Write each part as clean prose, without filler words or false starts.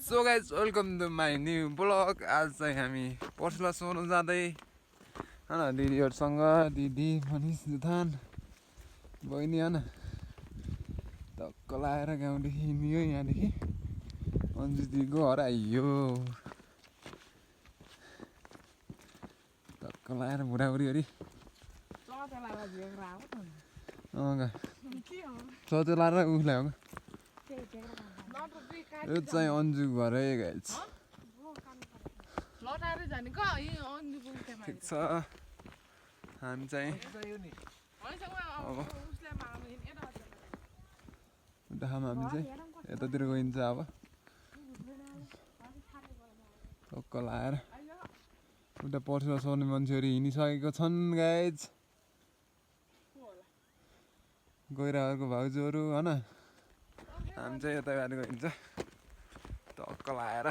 So guys welcome to my new blog. आज चाहिँ हामी पर्सुला सोर्नु जाँदै होइन दिदीहरूसँग दिदी मनिष जुथान बहिनी होइन टक्क लाएर गाउँदेखि हिँड्यो यहाँदेखि अन्जु दिदीको घर आइयो टक्क लाएर बुढाबुढीहरू चौतेला र उसलाई हो यो चाहिँ अन्जु घरै गाइज ठिक छ हामी चाहिँ अब उठामा हामी चाहिँ यतातिर गइन्छ अब टक्क लाएर उता पर्सुला सर्ने मान्छेहरू हिँडिसकेको छन् गाइज गइरहेको भाउजूहरू होइन हामी चाहिँ यता गाडी गइन्छ टक्क लाएर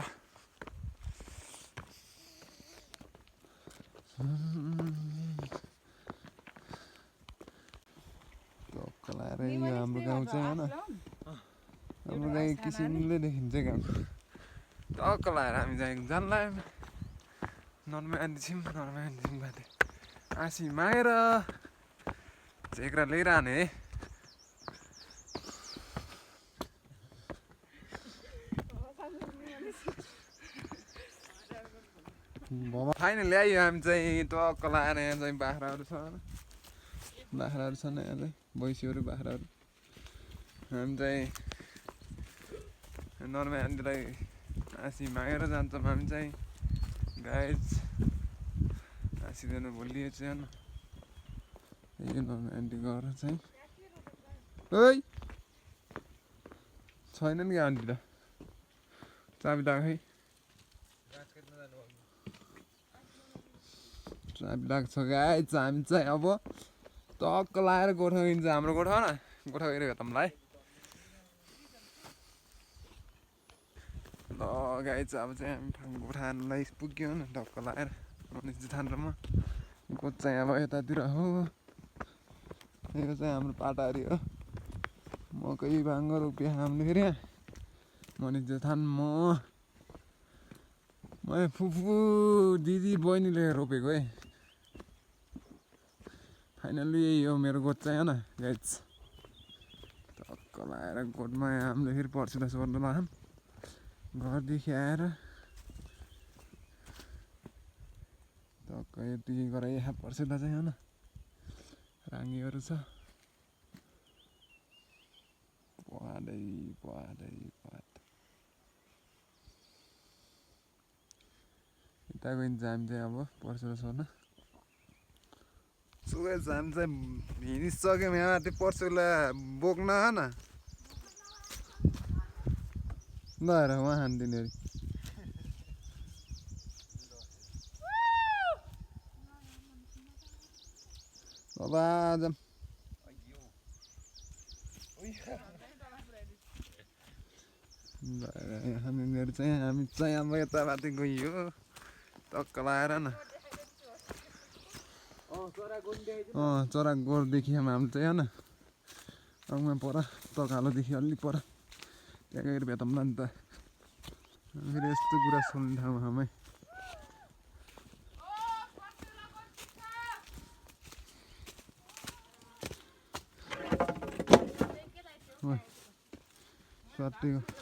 टक्क लाएर यो हाम्रो गाउँ चाहिँ होइन हाम्रो गाई किसिमले देखिन्छ गाउँ टक्क लाएर हामी चाहिँ जानलाई नर्मे आन्टीछौँ बाटे आसी मागेर झेक्रा लिइरहने है फाइनली आइयो हामी चाहिँ टक्क लाएर यहाँ चाहिँ बाख्राहरू छन् यहाँ चाहिँ भैँसीहरू बाख्राहरू हामी चाहिँ नर्मे आन्टीलाई आसी मागेर जान्छौँ हामी चाहिँ गाइज आसिदिनु भोलि चाहिँ यो नर्मे आन्टी घर चाहिँ ओइ छैन नि आन्टी त चाबी लगाएको खै चाबी लाग्छ गाइज हामी चाहिँ अब टक्क लाएर गोठा गइन्छ हाम्रो गोठा न गोठा गएर हेर्छौँलाई ल गाइज अब चाहिँ हामी गोठालाई पुग्यो न टक्क लाएर मनिष जुथान र म गोठ चाहिँ अब यतातिर हो यो चाहिँ हाम्रो पाटारी हो मकै भाङ्गो रोप्यो हामीले फेरि यहाँ मनिष जुथान म फुफू दिदी बहिनीले रोपेको है फाइनल्ली यही हो मेरो गोठ चाहिँ होइन गाइज टक्क लाएर गोठमा हामीले फेरि पर्सुला सर्नु लगाऊँ घरदेखि आएर टक्क यति गरेर यहाँ पर्सुला चाहिँ होइन राङ्गीहरू छ पहाडै यता गइन्छ हामी चाहिँ अब पर्सुला सर्न सुगेछ हामी चाहिँ हिँडिसक्यौँ यहाँ त्यो पर्सुला बोक्न होइन ल हेर उहाँ हानिदिने अरे बाबा जाम हामीहरू चाहिँ अब यतामाथि गइयो टक्क लाएर न चरा गोर देखियो हाम्रो चाहिँ होइन गाउँमा पर तकालोदेखि अलि पर त्यहाँ गएर भेटौँला नि त फेरि यस्तो कुरा सुन्ने ठाउँमा हामी सट्टीको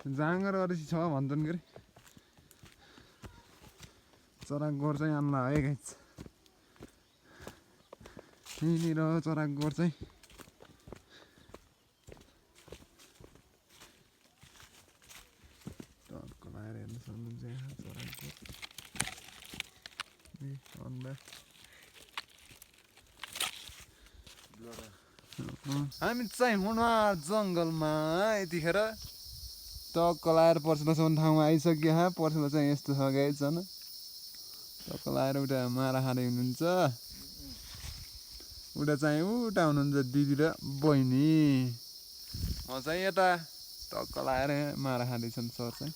जाँगर अरेसी छ भन्छन् के अरे चरा गोर चाहिँ आन्ला है गाइज यहीँनिर चरा गोर चाहिँ टक्क लगाएर हेर्नु सक्नुहुन्छ यहाँ चरा गोर हामी चाहिँ हुँडा जङ्गलमा यतिखेर टक्क लाएर पर्सुलासम्म ठाउँमा आइसक्यो यहाँ पर्सुला चाहिँ यस्तो छ गाइज होइन टक्क लाएर उता मारा खाँदै हुनुहुन्छ उता चाहिँ उता हुनुहुन्छ दिदी र बहिनी म चाहिँ यता टक्क लाएर मारा खाँदैछन् सर चाहिँ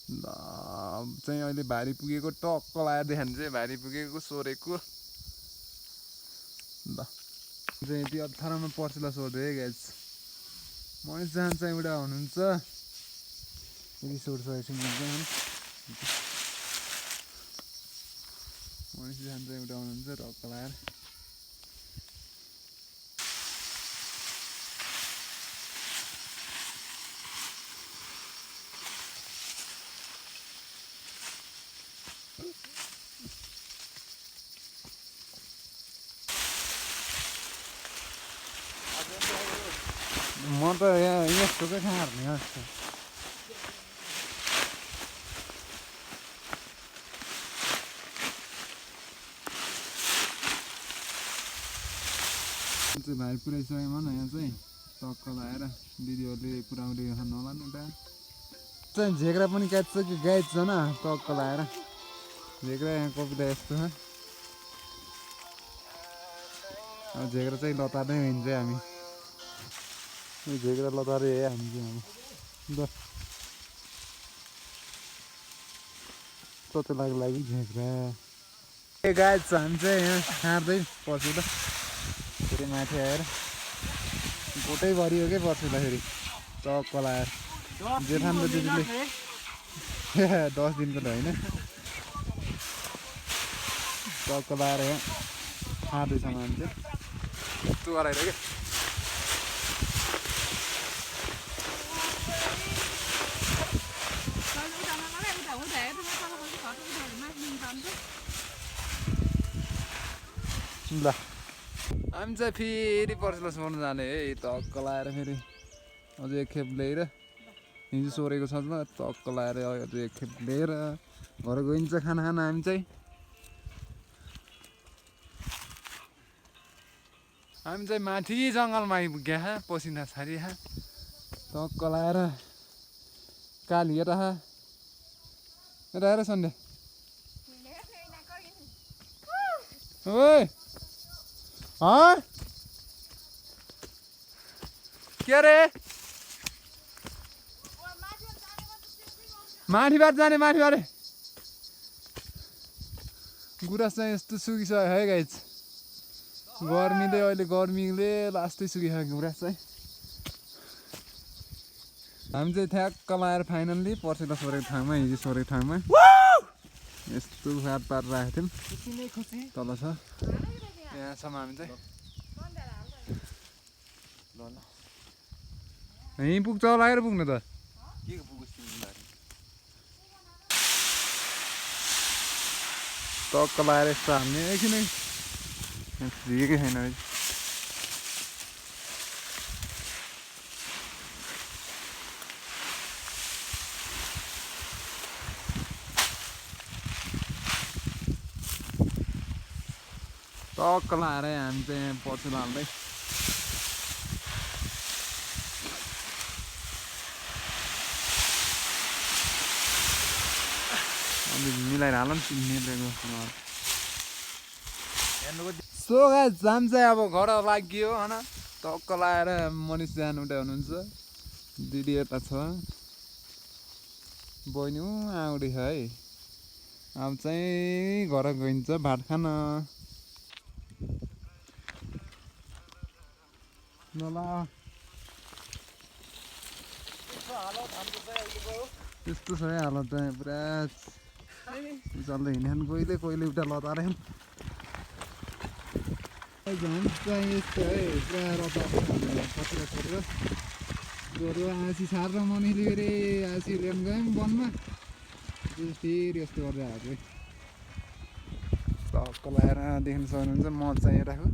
ल चाहिँ अहिले भारी पुगेको टक्क लगाएर देखानु चाहिँ भारी पुगेको सोरेको ल चाहिँ यति अप्ठ्यारोमा पर्सिला सोध्यो है गाइस मनिष जान चाहिँ एउटा हुनुहुन्छ यदि सोधिसकेपछि हुन्छ मनिष जान चाहिँ एउटा हुनुहुन्छ टक्क लगाएर म त यस्तोकै खाना हार्ने जस्तो चाहिँ भाइ पुऱ्याइसक्यो न यहाँ चाहिँ टक्क लगाएर दिदीहरूले पुऱ्याउँदै खानु होला नि उता चाहिँ झेक्रा पनि काट्छ कि गाइड छ न टक्क लगाएर झेक्रा यहाँ कविता यस्तो छ अब झेक्रा चाहिँ लतार्दै हिँड्छ हामी झेक्रा लतारे हामी चाहिँ अब ल कस्तो लागि झेक्रा ए गाइड छ हामी चाहिँ यहाँ खाँदै पर्छु त फेरि माथि आएर गोटै भरियो के पर्छु त फेरि टक्क लगाएर जेठान र दिदीले 10 दिनको त होइन टक्क लगाएर यहाँ खाँदैछ मान्छे यस्तो गराएर क्या ल हामी चाहिँ फेरि पर्सिला सोर्नु जाने है टक्क लगाएर फेरि अझै एक खेप ल्याएर हिजो सोरेको छ ल टक्क लगाएर अझै एक खेप ल्याएर घर गइन्छ खाना हामी चाहिँ माथि जङ्गलमा आइपुग्या पसिना छारी टक्क लगाएर काली यता हेर सन्डे ओइ के अरे माथिबाट जाने माथिबाट गुराँस चाहिँ यस्तो सुकिसक्यो है गाइस गर्मीले लास्टै सुकिसक्यो गुराँस चाहिँ हामी चाहिँ ठ्याक्क लगाएर फाइनल्ली पर्सिला सोरेको ठाउँमा हिजो सोरेको ठाउँमा यस्तो फाट पारेर राखेको थियौँ तल छ यहाँसम्म हामी चाहिँ यहीँ पुग्छ लगाएर पुग्नु त टक्क लगाएर यस्तो हाल्ने एकछिनै झिकेकै छैन टक्क लगाएर हामी चाहिँ पर्सिला हाल्दै मिलाएर हाल नि सो गाइस जाम चाहिँ अब घर लाग्यो होइन टक्क लगाएर मनिष जान उता हुनुहुन्छ दिदी यता छ बहिनी आउँदै छ है अब चाहिँ घर गइन्छ भात खान ल त्यस्तो छ है हालत चाहिँ पुरा चल्दै हिँड्छन् कहिले उता लतारे चाहिँ यस्तो है पुरा लतार खतरा गोरु आँसी छारेर मनिसले फेरि आँसी लिएर गयौँ वनमा फेरि यस्तो गरेर आएको है टक्क लगाएर देख्न सक्नुहुन्छ म चाहिँ यताको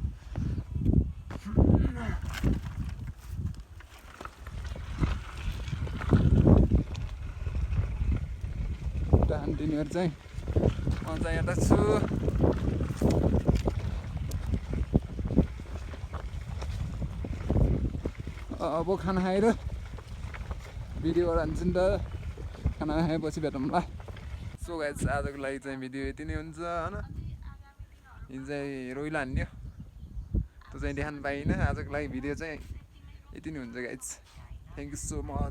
तिनीहरू चाहिँ म चाहिँ यता छु अब खाना खाएर भिडियो हाल्छु नि त खाना खाएपछि भेटौँला सो गाइस आजको लागि चाहिँ भिडियो यति नै हुन्छ होइन हिजो चाहिँ रोइलो हान्यो त्यो चाहिँ देखाउनु पाइनँ आजको लागि भिडियो चाहिँ यति नै हुन्छ guys thank you so much